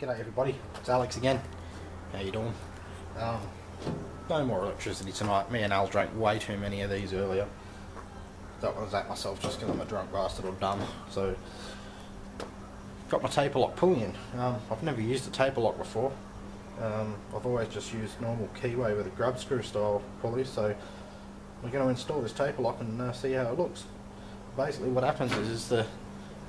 G'day everybody, it's Alex again. How you doing? No more electricity tonight. Me and Al drank way too many of these earlier. Don't want to zap myself just because I'm a drunk bastard or dumb. So, got my taper lock pulley in. I've never used a taper lock before. I've always just used normal keyway with a grub screw style pulley. So, we're going to install this taper lock and see how it looks. Basically what happens is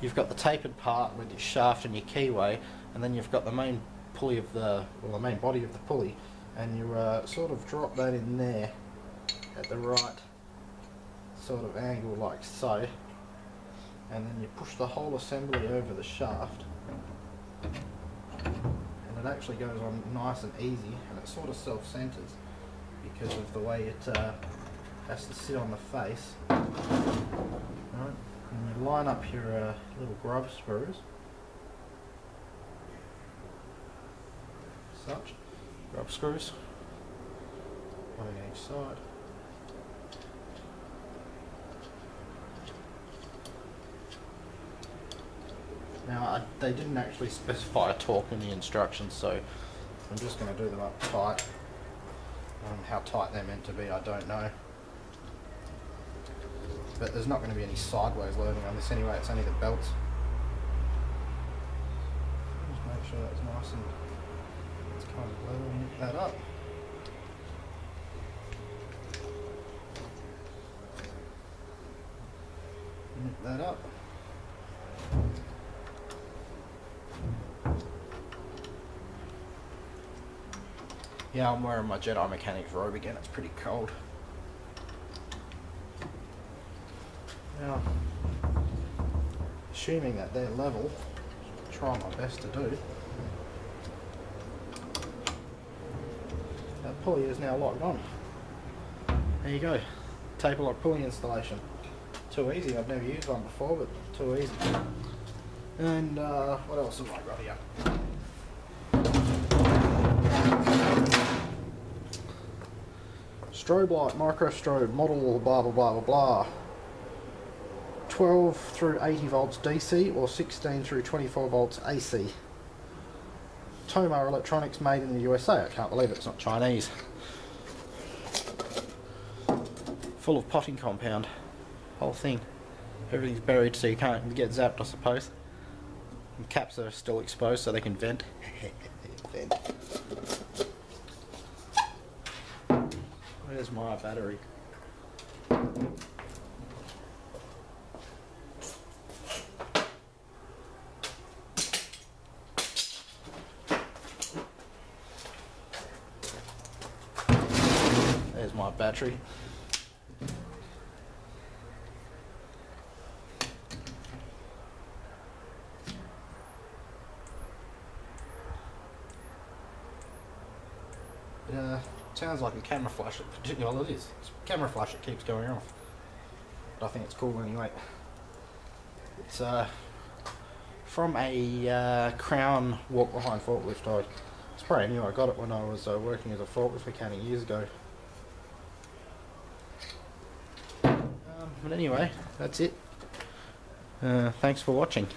you've got the tapered part with your shaft and your keyway, and then you've got the main pulley of the main body of the pulley, and you sort of drop that in there at the right sort of angle like so, and then you push the whole assembly over the shaft, and it actually goes on nice and easy, and it sort of self-centers because of the way it has to sit on the face. Right. And you line up your little grub screws, such, grub screws, one on each side. Now they didn't actually specify a torque in the instructions, so I'm just going to do them up tight. How tight they're meant to be, I don't know. But there's not going to be any sideways loading on this anyway, it's only the belts. Just make sure that's nice and it's kind of level, nip that up. Nip that up. Yeah, I'm wearing my Jedi Mechanics robe again, it's pretty cold. Now, assuming that they're level, I'll try my best to do. That pulley is now locked on. There you go, taper lock pulley installation. Too easy, I've never used one before, but too easy. And what else have I got here? Strobe light, micro strobe, model blah blah blah blah blah. 12 through 80 volts DC or 16 through 24 volts AC. Tomar Electronics, made in the USA. I can't believe it's not Chinese. Full of potting compound. Whole thing. Everything's buried so you can't get zapped, I suppose. And caps are still exposed so they can vent. Vent. Where's my battery? There's my battery. Sounds like a camera flash. Well, it is. It's a camera flash that keeps going off. But I think it's cool anyway. It's from a Crown walk-behind forklift. It's brand new. I got it when I was working as a forklift mechanic years ago. But anyway, that's it. Thanks for watching.